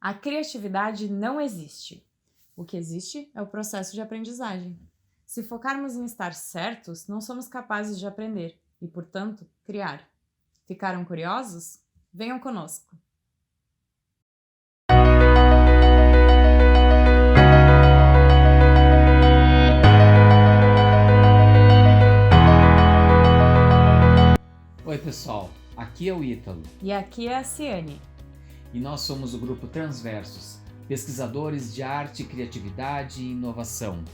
A criatividade não existe. O que existe é o processo de aprendizagem. Se focarmos em estar certos, não somos capazes de aprender e, portanto, criar. Ficaram curiosos? Venham conosco! Oi pessoal, aqui é o Ítalo. E aqui é a Ciane. E nós somos o grupo Transversos, pesquisadores de arte, criatividade e inovação.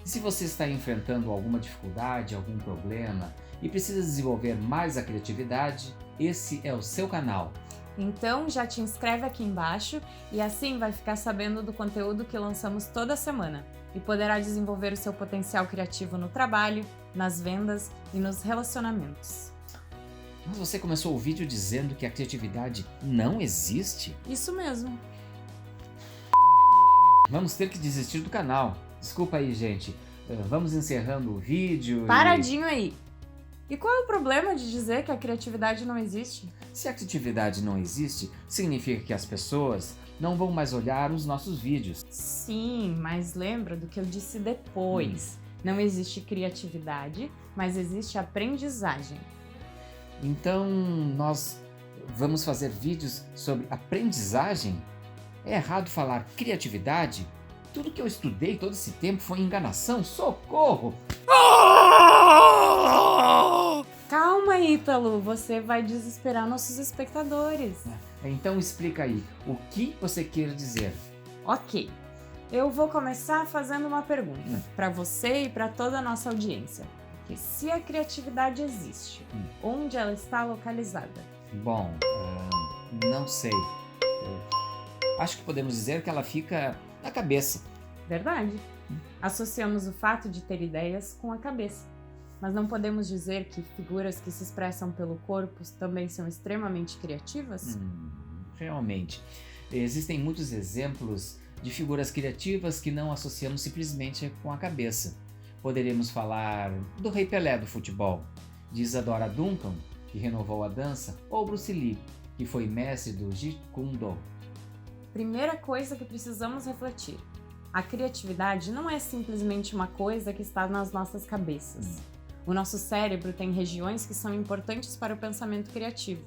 E se você está enfrentando alguma dificuldade, algum problema e precisa desenvolver mais a criatividade, esse é o seu canal. Então já te inscreve aqui embaixo e assim vai ficar sabendo do conteúdo que lançamos toda semana e poderá desenvolver o seu potencial criativo no trabalho, nas vendas e nos relacionamentos. Mas você começou o vídeo dizendo que a criatividade não existe? Isso mesmo. Vamos ter que desistir do canal. Desculpa aí, gente. Vamos encerrando o vídeo. Paradinho aí. E qual é o problema de dizer que a criatividade não existe? Se a criatividade não existe, significa que as pessoas não vão mais olhar os nossos vídeos. Sim, mas lembra do que eu disse depois. Não existe criatividade, mas existe aprendizagem. Então, nós vamos fazer vídeos sobre aprendizagem? É errado falar criatividade? Tudo que eu estudei todo esse tempo foi enganação? Socorro! Calma, Ítalo, você vai desesperar nossos espectadores. Então explica aí, o que você quer dizer? Ok, eu vou começar fazendo uma pergunta para você e para toda a nossa audiência. Se a criatividade existe, onde ela está localizada? Bom, não sei. Acho que podemos dizer que ela fica na cabeça. Verdade. Associamos o fato de ter ideias com a cabeça. Mas não podemos dizer que figuras que se expressam pelo corpo também são extremamente criativas? Realmente. Existem muitos exemplos de figuras criativas que não associamos simplesmente com a cabeça. Poderíamos falar do Rei Pelé do futebol, de Isadora Duncan, que renovou a dança, ou Bruce Lee, que foi mestre do Jeet Kune Do. Primeira coisa que precisamos refletir. A criatividade não é simplesmente uma coisa que está nas nossas cabeças. O nosso cérebro tem regiões que são importantes para o pensamento criativo,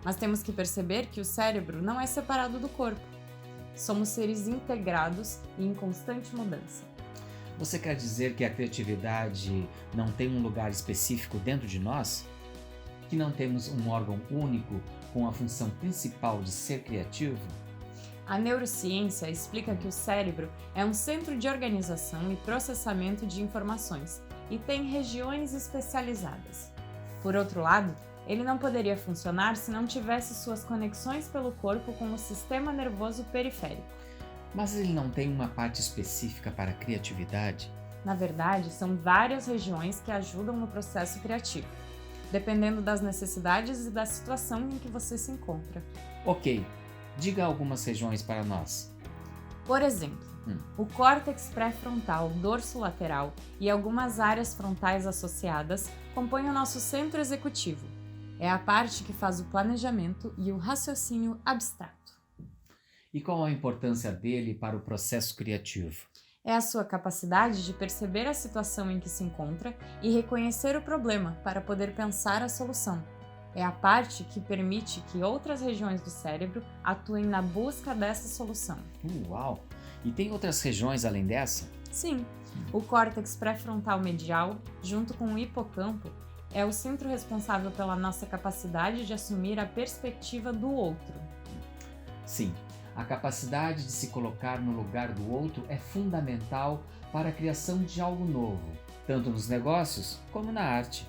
mas temos que perceber que o cérebro não é separado do corpo. Somos seres integrados e em constante mudança. Você quer dizer que a criatividade não tem um lugar específico dentro de nós? Que não temos um órgão único com a função principal de ser criativo? A neurociência explica que o cérebro é um centro de organização e processamento de informações e tem regiões especializadas. Por outro lado, ele não poderia funcionar se não tivesse suas conexões pelo corpo com o sistema nervoso periférico. Mas ele não tem uma parte específica para a criatividade? Na verdade, são várias regiões que ajudam no processo criativo, dependendo das necessidades e da situação em que você se encontra. Ok, diga algumas regiões para nós. Por exemplo, o córtex pré-frontal, dorso lateral e algumas áreas frontais associadas compõem o nosso centro executivo. É a parte que faz o planejamento e o raciocínio abstrato. E qual a importância dele para o processo criativo? É a sua capacidade de perceber a situação em que se encontra e reconhecer o problema para poder pensar a solução. É a parte que permite que outras regiões do cérebro atuem na busca dessa solução. Uau! E tem outras regiões além dessa? Sim, o córtex pré-frontal medial, junto com o hipocampo, é o centro responsável pela nossa capacidade de assumir a perspectiva do outro. Sim. A capacidade de se colocar no lugar do outro é fundamental para a criação de algo novo, tanto nos negócios como na arte.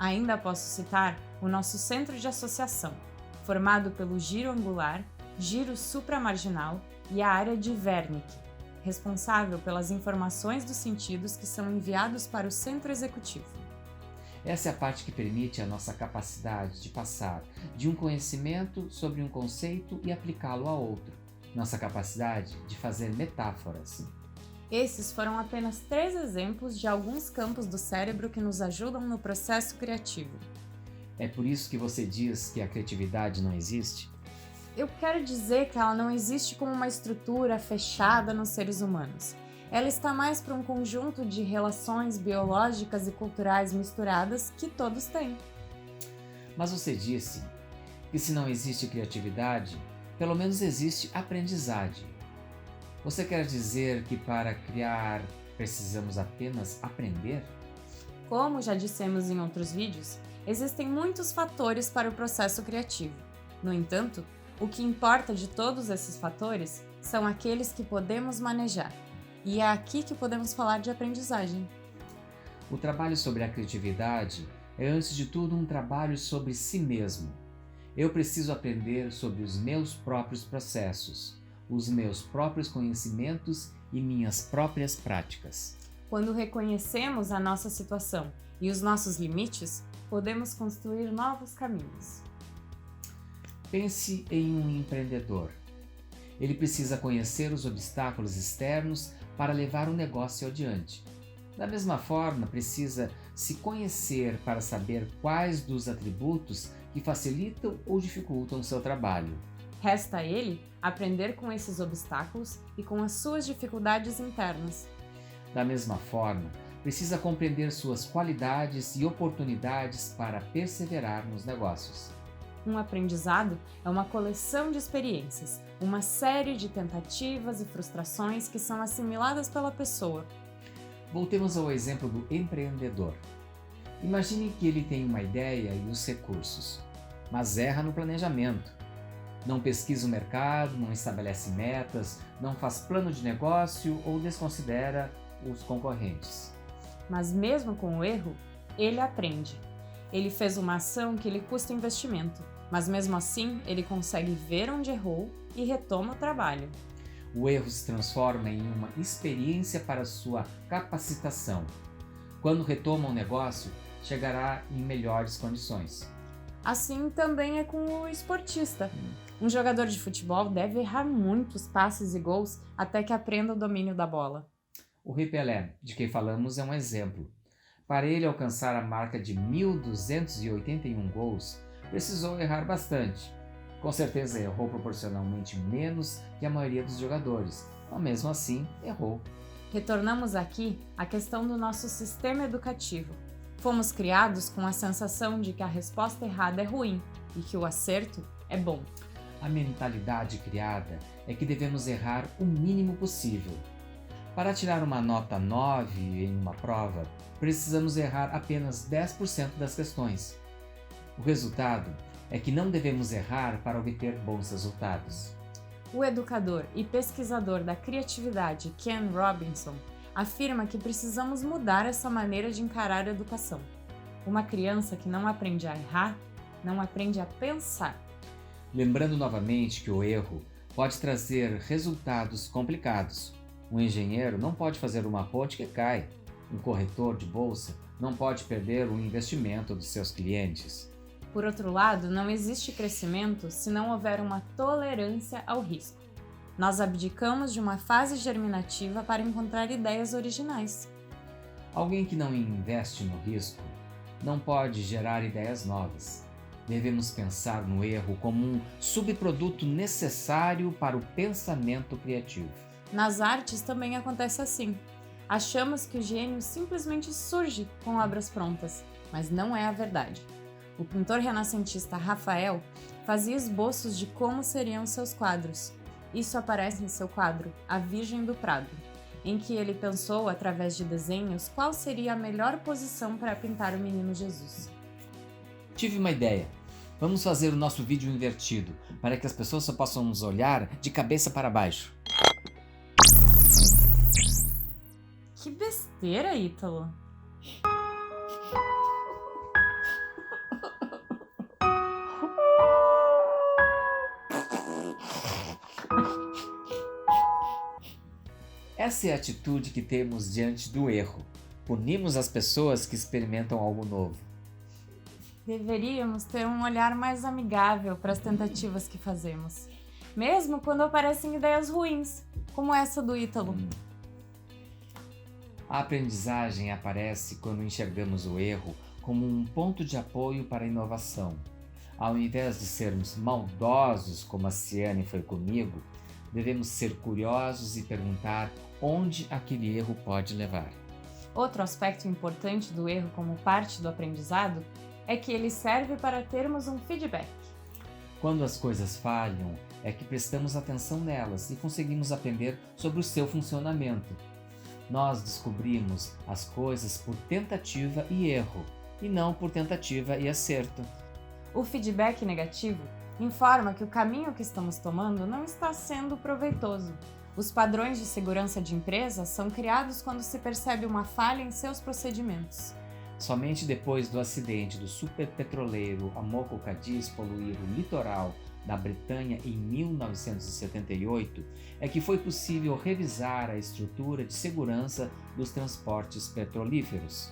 Ainda posso citar o nosso centro de associação, formado pelo giro angular, giro supramarginal e a área de Wernicke, responsável pelas informações dos sentidos que são enviados para o centro executivo. Essa é a parte que permite a nossa capacidade de passar de um conhecimento sobre um conceito e aplicá-lo a outro. Nossa capacidade de fazer metáforas. Esses foram apenas 3 exemplos de alguns campos do cérebro que nos ajudam no processo criativo. É por isso que você diz que a criatividade não existe? Eu quero dizer que ela não existe como uma estrutura fechada nos seres humanos. Ela está mais para um conjunto de relações biológicas e culturais misturadas que todos têm. Mas você disse que se não existe criatividade, pelo menos existe aprendizagem. Você quer dizer que para criar precisamos apenas aprender? Como já dissemos em outros vídeos, existem muitos fatores para o processo criativo. No entanto, o que importa de todos esses fatores são aqueles que podemos manejar. E é aqui que podemos falar de aprendizagem. O trabalho sobre a criatividade é, antes de tudo, um trabalho sobre si mesmo. Eu preciso aprender sobre os meus próprios processos, os meus próprios conhecimentos e minhas próprias práticas. Quando reconhecemos a nossa situação e os nossos limites, podemos construir novos caminhos. Pense em um empreendedor. Ele precisa conhecer os obstáculos externos para levar o negócio adiante. Da mesma forma, precisa se conhecer para saber quais dos atributos que facilitam ou dificultam o seu trabalho. Resta a ele aprender com esses obstáculos e com as suas dificuldades internas. Da mesma forma, precisa compreender suas qualidades e oportunidades para perseverar nos negócios. Um aprendizado é uma coleção de experiências, uma série de tentativas e frustrações que são assimiladas pela pessoa. Voltemos ao exemplo do empreendedor. Imagine que ele tem uma ideia e os recursos, mas erra no planejamento. Não pesquisa o mercado, não estabelece metas, não faz plano de negócio ou desconsidera os concorrentes. Mas mesmo com o erro, ele aprende. Ele fez uma ação que lhe custa investimento, mas mesmo assim ele consegue ver onde errou e retoma o trabalho. O erro se transforma em uma experiência para sua capacitação. Quando retoma o negócio, chegará em melhores condições. Assim também é com o esportista. Um jogador de futebol deve errar muitos passes e gols até que aprenda o domínio da bola. O Rei Pelé, de quem falamos, é um exemplo. Para ele alcançar a marca de 1.281 gols, precisou errar bastante. Com certeza errou proporcionalmente menos que a maioria dos jogadores, mas mesmo assim errou. Retornamos aqui à questão do nosso sistema educativo. Fomos criados com a sensação de que a resposta errada é ruim e que o acerto é bom. A mentalidade criada é que devemos errar o mínimo possível. Para tirar uma nota 9 em uma prova, precisamos errar apenas 10% das questões. O resultado é que não devemos errar para obter bons resultados. O educador e pesquisador da criatividade Ken Robinson afirma que precisamos mudar essa maneira de encarar a educação. Uma criança que não aprende a errar, não aprende a pensar. Lembrando novamente que o erro pode trazer resultados complicados. Um engenheiro não pode fazer uma ponte que cai. Um corretor de bolsa não pode perder o investimento dos seus clientes. Por outro lado, não existe crescimento se não houver uma tolerância ao risco. Nós abdicamos de uma fase germinativa para encontrar ideias originais. Alguém que não investe no risco não pode gerar ideias novas. Devemos pensar no erro como um subproduto necessário para o pensamento criativo. Nas artes também acontece assim. Achamos que o gênio simplesmente surge com obras prontas, mas não é a verdade. O pintor renascentista Rafael fazia esboços de como seriam seus quadros. Isso aparece em seu quadro A Virgem do Prado, em que ele pensou, através de desenhos, qual seria a melhor posição para pintar o menino Jesus. Tive uma ideia. Vamos fazer o nosso vídeo invertido, para que as pessoas só possam nos olhar de cabeça para baixo. Que besteira, Ítalo! Essa é a atitude que temos diante do erro. Punimos as pessoas que experimentam algo novo. Deveríamos ter um olhar mais amigável para as tentativas que fazemos, mesmo quando aparecem ideias ruins, como essa do Ítalo. A aprendizagem aparece quando enxergamos o erro como um ponto de apoio para a inovação. Ao invés de sermos maldosos, como a Ciane foi comigo, devemos ser curiosos e perguntar onde aquele erro pode levar. Outro aspecto importante do erro como parte do aprendizado é que ele serve para termos um feedback. Quando as coisas falham, é que prestamos atenção nelas e conseguimos aprender sobre o seu funcionamento. Nós descobrimos as coisas por tentativa e erro, e não por tentativa e acerto. O feedback negativo informa que o caminho que estamos tomando não está sendo proveitoso. Os padrões de segurança de empresa são criados quando se percebe uma falha em seus procedimentos. Somente depois do acidente do superpetroleiro Amoco Cadiz poluir o litoral da Bretanha em 1978 é que foi possível revisar a estrutura de segurança dos transportes petrolíferos.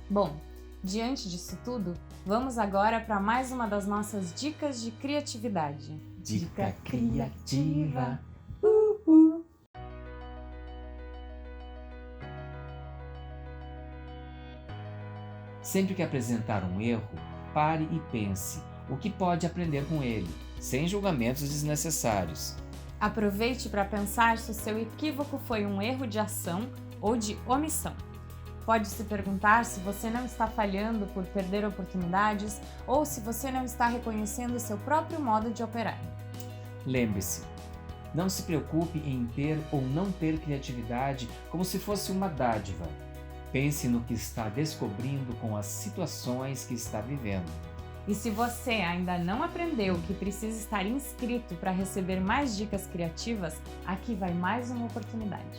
Bom, diante disso tudo, vamos agora para mais uma das nossas dicas de criatividade. Dica criativa. Sempre que apresentar um erro, pare e pense o que pode aprender com ele, sem julgamentos desnecessários. Aproveite para pensar se o seu equívoco foi um erro de ação ou de omissão. Pode se perguntar se você não está falhando por perder oportunidades ou se você não está reconhecendo seu próprio modo de operar. Lembre-se, não se preocupe em ter ou não ter criatividade como se fosse uma dádiva. Pense no que está descobrindo com as situações que está vivendo. E se você ainda não aprendeu que precisa estar inscrito para receber mais dicas criativas, aqui vai mais uma oportunidade.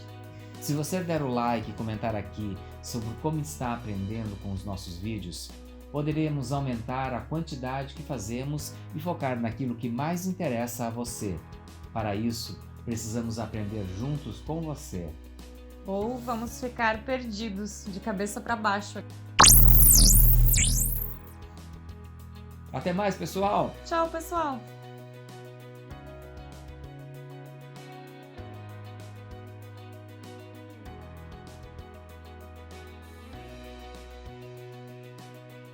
Se você der o like e comentar aqui sobre como está aprendendo com os nossos vídeos, poderemos aumentar a quantidade que fazemos e focar naquilo que mais interessa a você. Para isso, precisamos aprender juntos com você. Ou vamos ficar perdidos, de cabeça para baixo. Até mais, pessoal! Tchau, pessoal!